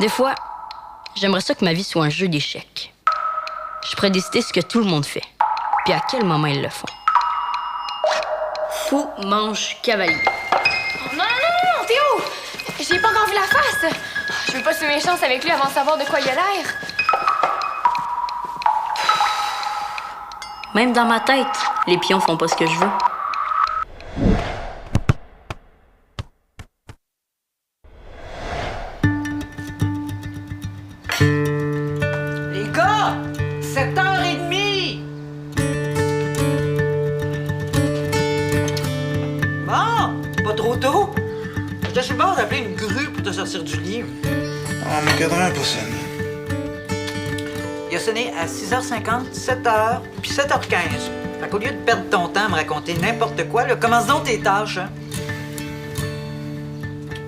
Des fois, j'aimerais ça que ma vie soit un jeu d'échecs. Je pourrais décider ce que tout le monde fait, puis à quel moment ils le font. Fou, manche, cavalier. Oh, non, Théo! J'ai pas encore vu la face! Je veux pas suivre mes chances avec lui avant de savoir de quoi il a l'air. Même dans ma tête, les pions font pas ce que je veux. Les gars, 7h30! Bon, pas trop tôt. J'étais sur le bord d'appeler une grue pour te sortir du lit. Ah, mon cadran n'a pas sonné. Il a sonné à 6h50, 7h, puis 7h15. Fait qu'au lieu de perdre ton temps à me raconter n'importe quoi, là, commence donc tes tâches, hein.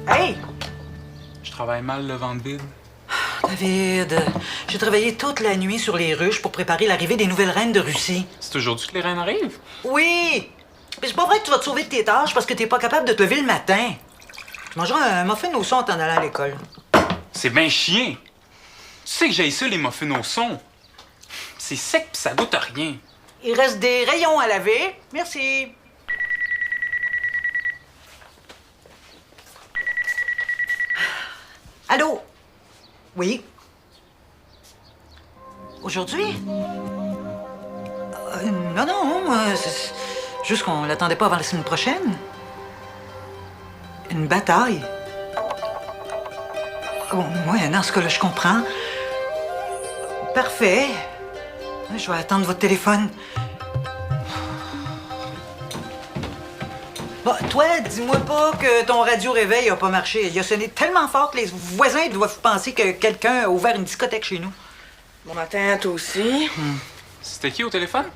Hey! Je travaille mal le ventre vide. David, j'ai travaillé toute la nuit sur les ruches pour préparer l'arrivée des nouvelles reines de Russie. C'est aujourd'hui que les reines arrivent? Oui! Mais c'est pas vrai que tu vas te sauver de tes tâches parce que t'es pas capable de te lever le matin. Tu mangeras un muffin au son en t'en allant à l'école. C'est ben chien! Tu sais que j'ai ça, les muffins au son. C'est sec pis ça goûte à rien. Il reste des rayons à laver. Merci. Allô? Oui? Aujourd'hui? Non, c'est juste qu'on l'attendait pas avant la semaine prochaine. Une bataille? Oh, ouais, dans ce cas-là, je comprends. Parfait. Je vais attendre votre téléphone. Bon, toi, dis-moi pas que ton radio-réveil a pas marché. Il a sonné tellement fort que les voisins doivent penser que quelqu'un a ouvert une discothèque chez nous. Bon matin, toi aussi. C'était qui au téléphone?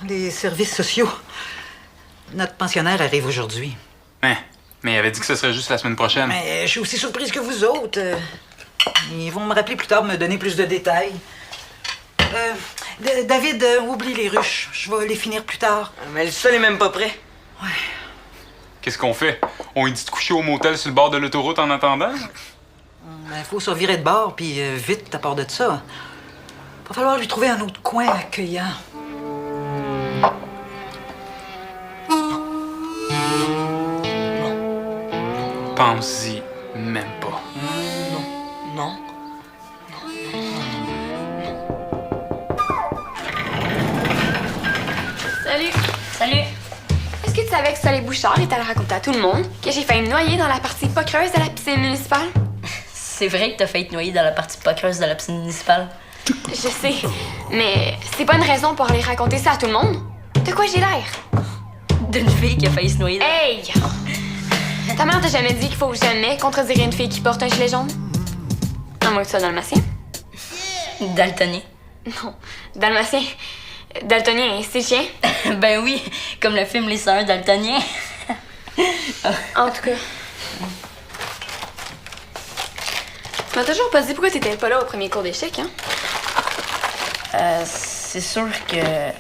Les services sociaux. Notre pensionnaire arrive aujourd'hui. Hein, mais il avait dit que ce serait juste la semaine prochaine. Mais je suis aussi surprise que vous autres. Ils vont me rappeler plus tard, me donner plus de détails. David, oublie les ruches. Je vais les finir plus tard. Mais le sol est même pas prêt. Ouais. Qu'est-ce qu'on fait? On lui dit de coucher au motel sur le bord de l'autoroute en attendant? Il faut se revirer de bord, puis vite à part de ça. Va falloir lui trouver un autre coin accueillant. Pense-y même pas. Non. Salut! Salut! Est-ce que tu savais que Soleil Bouchard est allé raconter à tout le monde que j'ai failli me noyer dans la partie pas creuse de la piscine municipale? C'est vrai que t'as failli te noyer dans la partie pas creuse de la piscine municipale. Je sais, mais c'est pas une raison pour aller raconter ça à tout le monde. De quoi j'ai l'air? D'une fille qui a failli se noyer. Hey! Ta mère t'a jamais dit qu'il faut jamais contredire une fille qui porte un gilet jaune? À moins que tu sois dalmatien. Daltonien. Non, dalmatien. Daltonien, c'est chien. Ben oui, comme le film Les Sœurs Daltoniens. En tout cas. Tu m'as toujours pas dit pourquoi t'étais pas là au premier cours d'échecs, hein? C'est sûr que...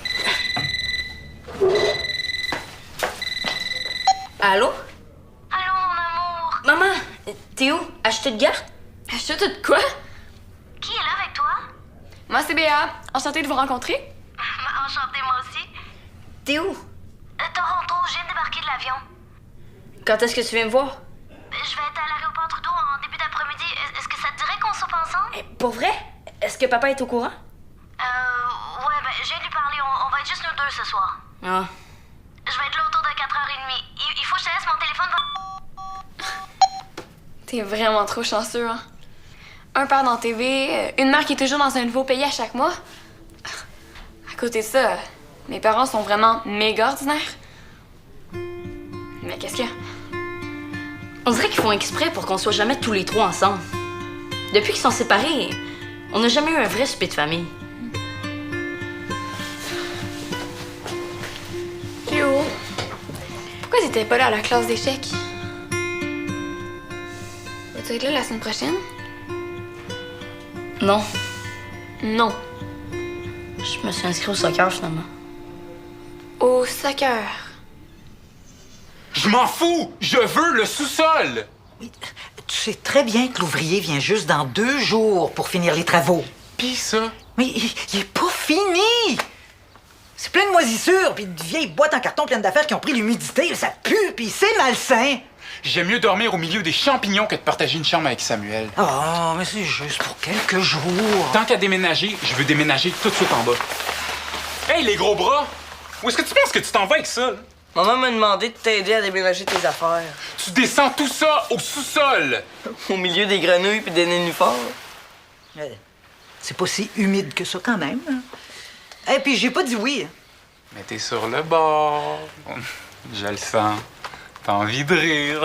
Allô? Allô, mon amour? Maman, t'es où? À Stuttgart? Je te de quoi? Qui est là avec toi? Moi, c'est Béa. Enchantée de vous rencontrer. Enchantée, moi aussi. T'es où? Toronto, je viens de débarquer de l'avion. Quand est-ce que tu viens me voir? Je vais être à l'aéroport Trudeau en début d'après-midi. Est-ce que ça te dirait qu'on soupe ensemble? Pour vrai? Est-ce que papa est au courant? Ouais, je viens de lui parler. On va être juste nous deux ce soir. Ah. Je vais être là autour de 4h30. Il faut que je te laisse mon téléphone. T'es vraiment trop chanceux, hein? Un père dans TV, une mère qui est toujours dans un nouveau pays à chaque mois. À côté de ça, mes parents sont vraiment méga ordinaires. Mais qu'est-ce qu'il y a? On dirait qu'ils font exprès pour qu'on soit jamais tous les trois ensemble. Depuis qu'ils sont séparés, on n'a jamais eu un vrai souper de famille. Léo, pourquoi t'étais pas là à la classe d'échecs? Vas-tu être là la semaine prochaine? Non, Non. je me suis inscrit au soccer finalement. Au soccer. Je m'en fous! Je veux le sous-sol! Tu sais très bien que l'ouvrier vient juste dans 2 jours pour finir les travaux. Pis ça? Mais il est pas fini! C'est plein de moisissures, puis de vieilles boîtes en carton pleines d'affaires qui ont pris l'humidité. Ça pue, puis c'est malsain. J'aime mieux dormir au milieu des champignons que de partager une chambre avec Samuel. Oh, mais c'est juste pour quelques jours. Tant qu'à déménager, je veux déménager tout de suite en bas. Hey, les gros bras! Où est-ce que tu penses que tu t'en vas avec ça? Maman m'a demandé de t'aider à déménager tes affaires. Tu descends tout ça au sous-sol! Au milieu des grenouilles puis des nénuphars. C'est pas si humide que ça, quand même. Et puis, j'ai pas dit oui. Mais t'es sur le bord. Je le sens. T'as envie de rire.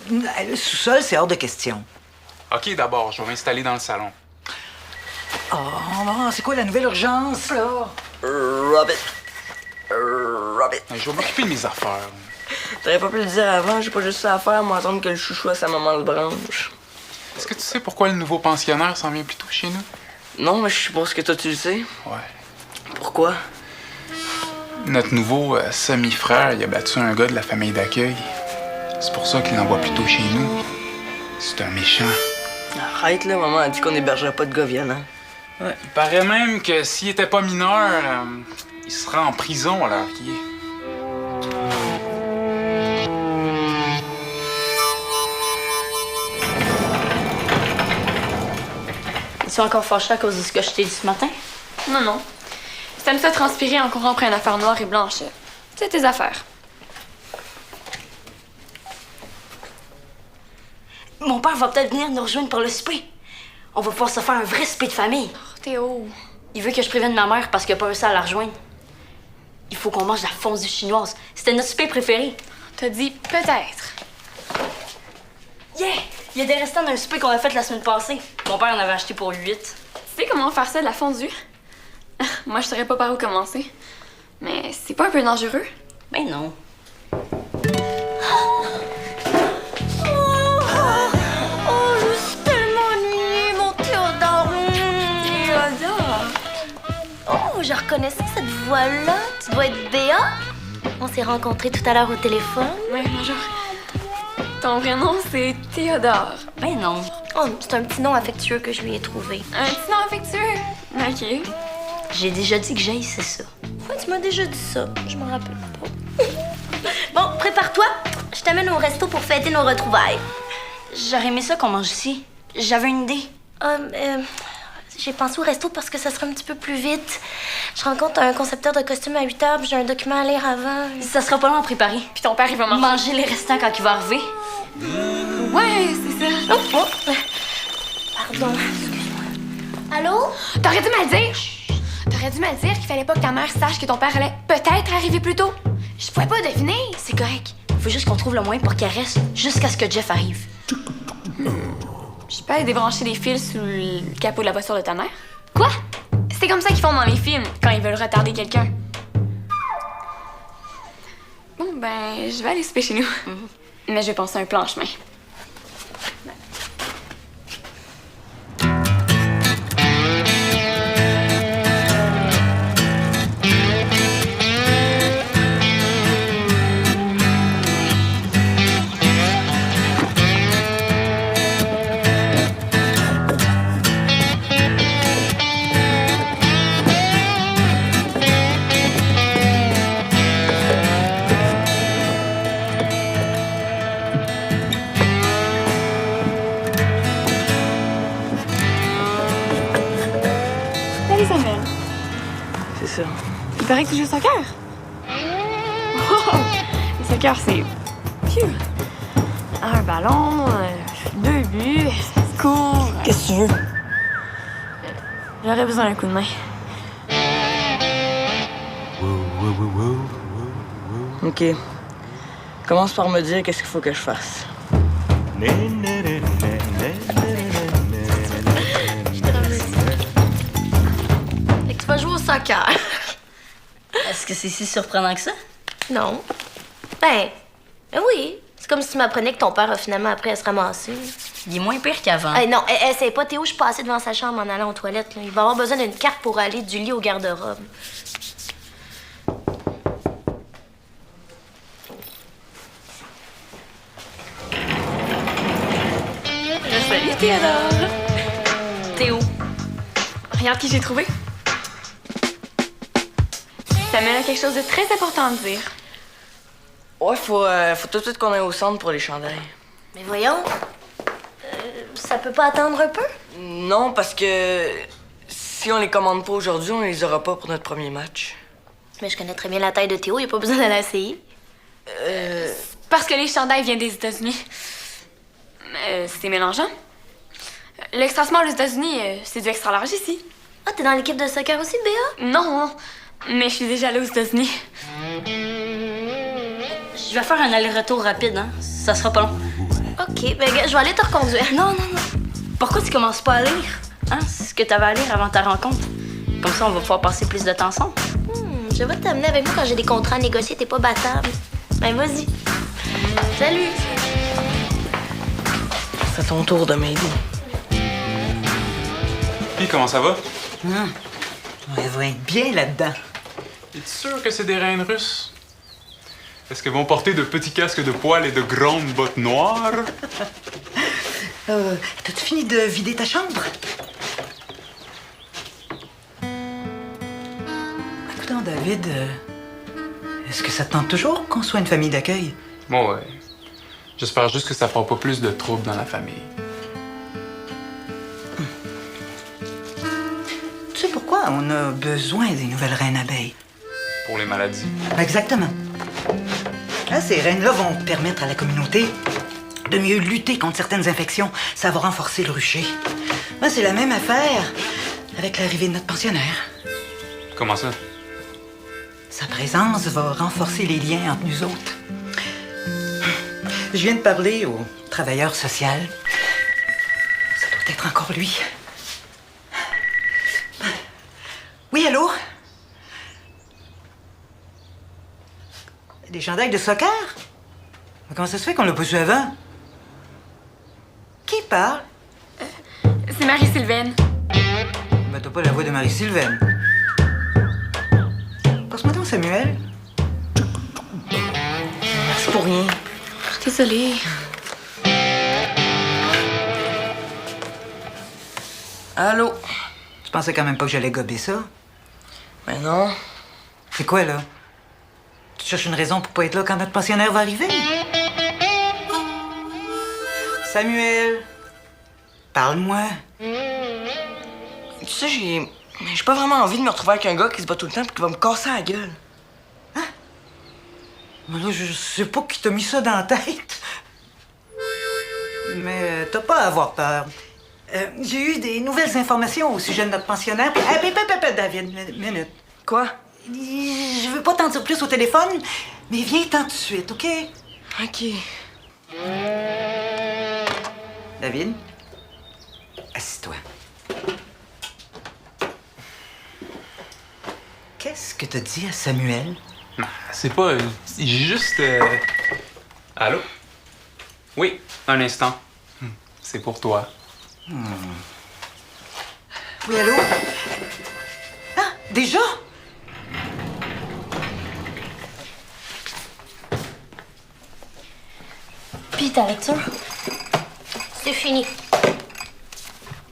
Non! Le sous-sol, c'est hors de question. OK, d'abord, je vais m'installer dans le salon. Oh, c'est quoi la nouvelle urgence, là? Robert. Robert. Je vais m'occuper de mes affaires. T'aurais pas pu le dire avant, j'ai pas juste ça à faire, moi attendre que le chouchou à sa maman le branche. Est-ce que tu sais pourquoi le nouveau pensionnaire s'en vient plus tôt chez nous? Non, mais je suppose que toi tu le sais. Ouais. Pourquoi? Notre nouveau semi-frère, il a battu un gars de la famille d'accueil. C'est pour ça qu'il l'envoie plus tôt chez nous. C'est un méchant. Arrête là, maman a dit qu'on n'hébergerait pas de gars violents. Ouais, il paraît même que s'il était pas mineur, il serait en prison à l'heure qu'il est. Es-tu encore fâché à cause de ce que je t'ai dit ce matin? Non, non. Si t'aimes ça transpirer en courant après une affaire noire et blanche, c'est tes affaires. Mon père va peut-être venir nous rejoindre pour le souper. On va pouvoir se faire un vrai souper de famille. Oh, Théo. Il veut que je prévienne ma mère parce qu'il a pas réussi à la rejoindre. Il faut qu'on mange de la fondue chinoise. C'était notre souper préféré. T'as dit peut-être. Yeah! Il y a des restants d'un souper qu'on a fait la semaine passée. Mon père en avait acheté pour 8. Tu sais comment faire ça de la fondue? Moi, je saurais pas par où commencer. Mais c'est pas un peu dangereux? Ben non. Oh, je suis tellement ennuyée, mon Théodore. Théodore! Oh, je reconnaissais cette voix-là. Tu dois être Béa. On s'est rencontrés tout à l'heure au téléphone. Ouais, bonjour. Ton vrai nom, c'est Théodore. Ben non. Oh, c'est un petit nom affectueux que je lui ai trouvé. Un petit nom affectueux. OK. J'ai déjà dit que j'haïssais ça. Ouais, tu m'as déjà dit ça. Je m'en rappelle pas. Bon, prépare-toi. Je t'amène au resto pour fêter nos retrouvailles. J'aurais aimé ça qu'on mange ici. J'avais une idée. J'ai pensé au resto parce que ça sera un petit peu plus vite. Je rencontre un concepteur de costumes à 8 heures, puis j'ai un document à lire avant. Ça sera pas long à préparer. Puis ton père, il va manger. Manger les restants quand il va arriver. Ouais, c'est ça. Oh. Pardon, excuse-moi. Allô? T'aurais dû me le dire. T'aurais dû me le dire qu'il fallait pas que ta mère sache que ton père allait peut-être arriver plus tôt. Je pouvais pas deviner. C'est correct. Faut juste qu'on trouve le moyen pour qu'elle reste jusqu'à ce que Jeff arrive. Je peux aller débrancher les fils sous le capot de la voiture de ta mère? Quoi? C'est comme ça qu'ils font dans les films, quand ils veulent retarder quelqu'un. Bon, ben, je vais aller souper chez nous. Mais je vais penser à un plan en chemin. Salut Samuel. C'est ça. Il paraît que tu joues au soccer. Wow! Le soccer, c'est... Phew! Un ballon, 2 buts, court. Qu'est-ce que tu veux? J'aurais besoin d'un coup de main. OK. Commence par me dire qu'est-ce qu'il faut que je fasse. Fait que tu vas jouer au soccer. Est-ce que c'est si surprenant que ça? Non. Ben oui. C'est comme si tu m'apprenais que ton père a finalement appris à se ramasser. Il est moins pire qu'avant. Hey, non, essaye pas, Théo, je suis passée devant sa chambre en allant aux toilettes. Là. Il va avoir besoin d'une carte pour aller du lit au garde-robe. Je t'adore. Théo. Regarde qui j'ai trouvé. Samuel a quelque chose de très important à me dire. Ouais, faut tout de suite qu'on aille au centre pour les chandails. Mais voyons. Ça peut pas attendre un peu? Non, parce que si on les commande pas aujourd'hui, on les aura pas pour notre premier match. Mais je connais très bien la taille de Théo, il a pas besoin d'aller essayer. Parce que les chandails viennent des États-Unis. C'est mélangeant. L'extra small aux États-Unis, c'est du extra large ici. Ah, t'es dans l'équipe de soccer aussi, Béa? Non, mais je suis déjà allée aux États-Unis. Je vais faire un aller-retour rapide, hein. Ça sera pas long. OK, ben gars, je vais aller te reconduire. Non. Pourquoi tu commences pas à lire? Hein? Ce que t'avais à lire avant ta rencontre. Comme ça, on va pouvoir passer plus de temps ensemble. Je vais t'amener avec moi quand j'ai des contrats à négocier, t'es pas battable. Ben vas-y. Salut! C'est ton tour de m'aider. Puis, comment ça va? Elle va être bien là-dedans. Es-tu sûr que c'est des reines russes? Est-ce qu'elles vont porter de petits casques de poils et de grandes bottes noires? T'as-tu fini de vider ta chambre? Écoute, David, est-ce que ça te tente toujours qu'on soit une famille d'accueil? Bon, ouais. J'espère juste que ça fera pas plus de troubles dans la famille. Tu sais pourquoi on a besoin des nouvelles reines abeilles? Pour les maladies. Exactement. Là, ces reines-là vont permettre à la communauté de mieux lutter contre certaines infections. Ça va renforcer le rucher. Là, c'est la même affaire avec l'arrivée de notre pensionnaire. Comment ça? Sa présence va renforcer les liens entre nous autres. Je viens de parler au travailleur social. Ça doit être encore lui. Oui, allô? Des chandails de soccer? Mais comment ça se fait qu'on l'a pas su avant? Qui parle? C'est Marie-Sylvaine. Ben, t'as pas la voix de Marie-Sylvaine. Passe-moi donc, Samuel. C'est pour rien. Je suis désolée. Allô? Tu pensais quand même pas que j'allais gober ça? Ben non. C'est quoi, là? Tu cherches une raison pour pas être là quand notre pensionnaire va arriver? Samuel! Parle-moi. Tu sais, j'ai pas vraiment envie de me retrouver avec un gars qui se bat tout le temps et qui va me casser la gueule. Moi, là, je sais pas qui t'a mis ça dans la tête. Mais t'as pas à avoir peur. J'ai eu des nouvelles informations au sujet de notre pensionnaire. David, minute. Quoi? Je veux pas t'en dire plus au téléphone, mais viens-t'en tout de suite, OK? OK. David, assis-toi. Qu'est-ce que t'as dit à Samuel? C'est pas... J'ai juste... Allô? Oui, un instant. C'est pour toi. Oui, allô? Ah, déjà? Puis ta lecture? C'est fini.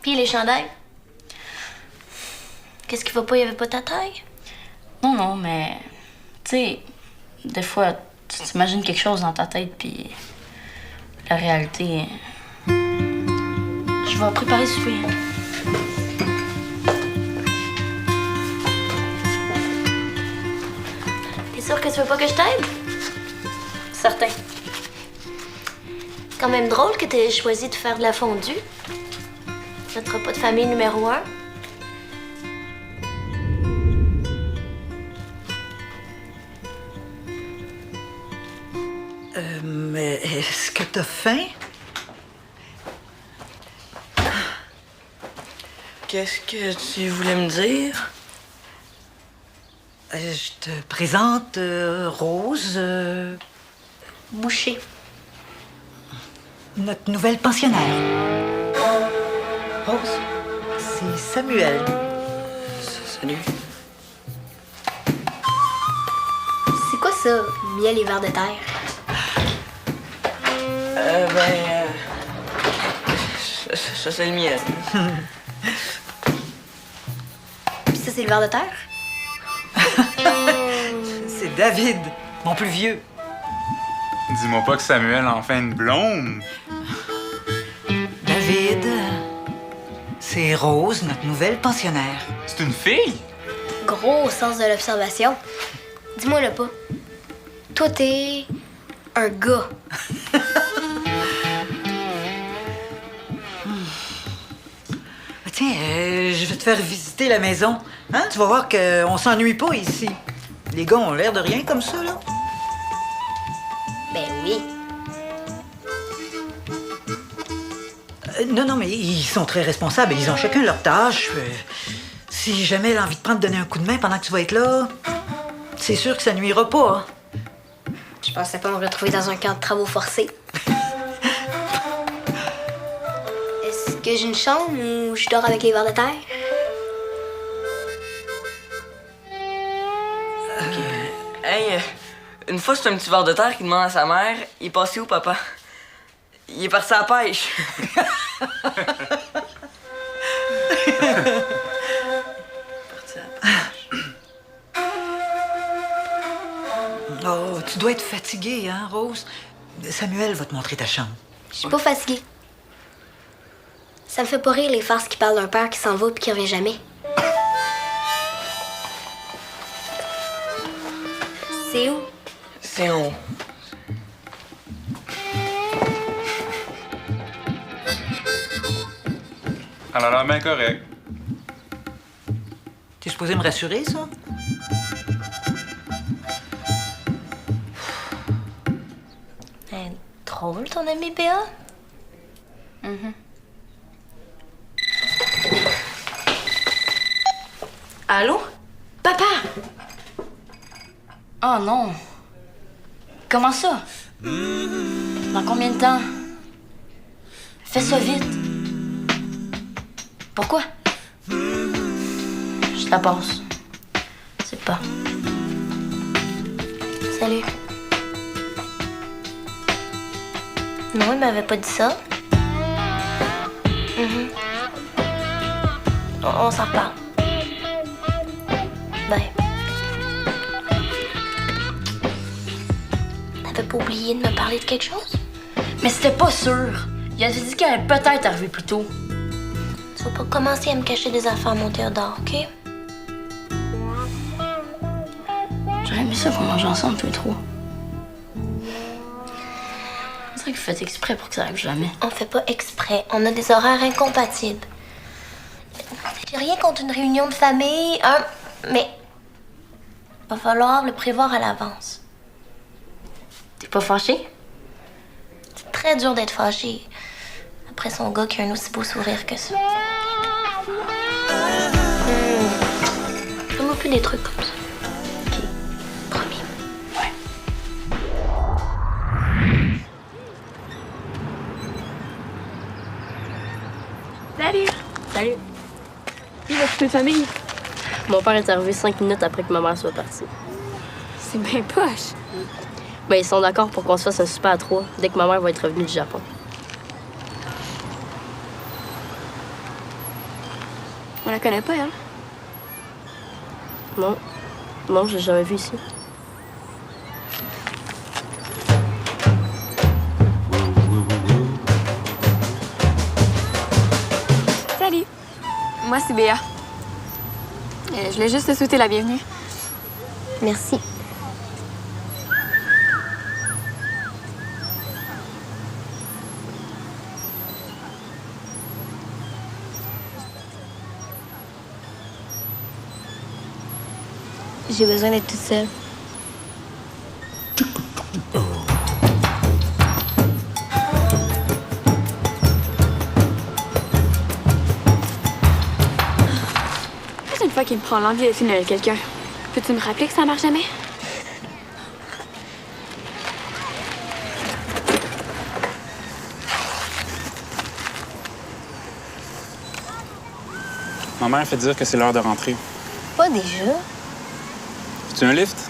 Puis les chandails? Qu'est-ce qui va pas? Il y avait pas ta taille? Non, mais... Tu sais, des fois, tu t'imagines quelque chose dans ta tête, puis... La réalité... Je vais préparer le souper. T'es sûr que tu veux pas que je t'aide? Certain. Quand même drôle que t'aies choisi de faire de la fondue. Notre repas de famille numéro 1. Mais est-ce que t'as faim? Qu'est-ce que tu voulais me dire? Je te présente Rose, Boucher. notre nouvelle pensionnaire. Rose, c'est Samuel. Salut. C'est quoi ça, miel et vers de terre? Ça, c'est le mien. Puis ça, c'est le ver de terre? C'est David, mon plus vieux. Dis-moi pas que Samuel a enfin une blonde. David, c'est Rose, notre nouvelle pensionnaire. C'est une fille? Gros sens de l'observation. Dis-moi le pas. Toi, t'es un gars. Tiens, je vais te faire visiter la maison. Hein? Tu vas voir qu'on s'ennuie pas ici. Les gars ont l'air de rien comme ça, là. Ben oui. Non, mais ils sont très responsables. Ils ont chacun leur tâche. Si jamais elle a envie de prendre donner un coup de main pendant que tu vas être là, c'est sûr que ça nuira pas. Hein? Je pensais pas me retrouver dans un camp de travaux forcés. Est-ce que j'ai une chambre ou je dors avec les vers de terre? Hey, une fois, c'est un petit ver de terre qui demande à sa mère, il est passé où, papa? Il est parti à la pêche. Oh, tu dois être fatiguée, hein, Rose? Samuel va te montrer ta chambre. Je suis pas fatiguée. Ça me fait pas rire les farces qui parlent d'un père qui s'en va puis qui revient jamais. C'est où? C'est en haut. Elle a l'air bien correcte. T'es supposé me rassurer, ça? Drôle, ton ami Béa? Allô? Papa! Oh non. Comment ça? Dans combien de temps? Fais ça vite. Pourquoi? Je te la passe. C'est pas. Salut. Non, il m'avait pas dit ça. On s'en reparle. Bye. T'avais pas oublié de me parler de quelque chose? Mais c'était pas sûr. Il avait dit qu'elle allait peut-être arriver plus tôt. Tu vas pas commencer à me cacher des affaires à mon Théodore, OK? J'aurais aimé ça qu'on mange ensemble tous les trois. On dirait que vous faites exprès pour que ça arrive jamais. On fait pas exprès. On a des horaires incompatibles. J'ai rien contre une réunion de famille, hein, mais va falloir le prévoir à l'avance. T'es pas fâché? C'est très dur d'être fâché après son gars qui a un aussi beau sourire que ça. Fais-moi plus des trucs comme ça. OK. Promis. Salut! Salut. Il va toute famille. Mon père est arrivé 5 minutes après que ma mère soit partie. C'est bien poche. Mais ils sont d'accord pour qu'on se fasse un souper à 3 dès que ma mère va être revenue du Japon. On la connaît pas, elle. Non. Non, je l'ai jamais vue ici. Salut! Moi, c'est Béa. Je voulais juste te souhaiter la bienvenue. Merci. J'ai besoin d'être toute seule. C'est une fois qu'il me prend l'envie de finir avec quelqu'un. Peux-tu me rappeler que ça marche jamais? Ma mère fait dire que c'est l'heure de rentrer. Pas déjà. Tu un lift?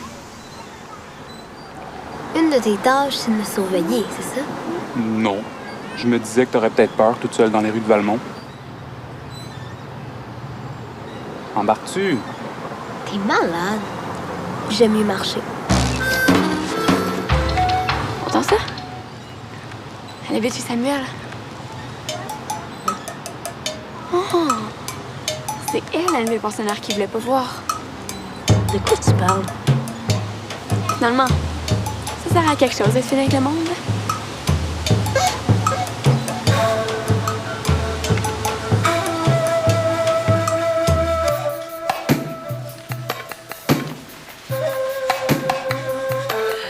Une de tes tâches, c'est de me surveiller, c'est ça? Non. Je me disais que t'aurais peut-être peur toute seule dans les rues de Valmont. Embarques-tu? T'es malade. J'aime mieux marcher. Entends ça? Elle habite chez Samuel. Oh! C'est elle le pensionnaire qui voulait pas voir. De quoi tu parles? Finalement, ça sert à quelque chose d'être fine avec le monde.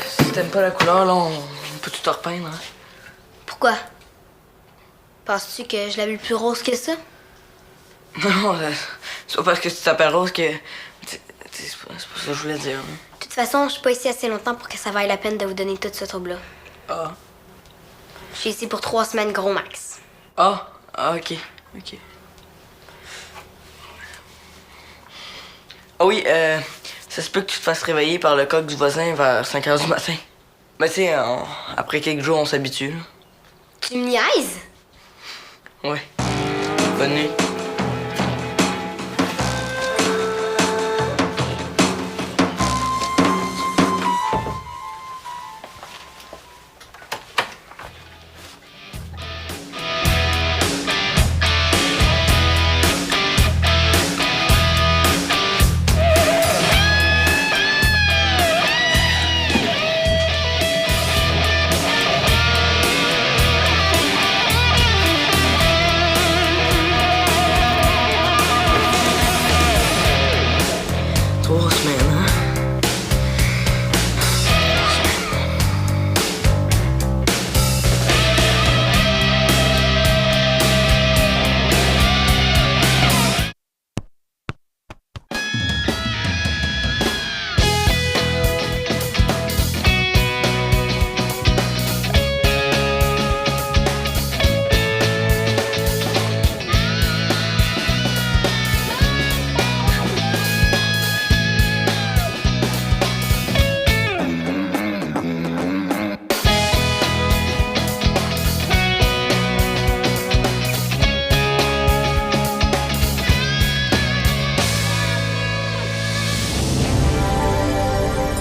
Si t'aimes pas la couleur, là, on peut tout repeindre, hein? Pourquoi? Penses-tu que je l'avais plus rose que ça? Non, c'est pas parce que tu t'appelles Rose que... C'est pas ça que je voulais dire. Hein. De toute façon, je suis pas ici assez longtemps pour que ça vaille la peine de vous donner tout ce trouble-là. Ah. Je suis ici pour 3 semaines gros max. Ah, ok. Ok. Ah oui, ça se peut que tu te fasses réveiller par le coq du voisin vers 5 h du matin. Mais tu sais, après quelques jours, on s'habitue. Tu me niaises? Ouais. Bonne nuit.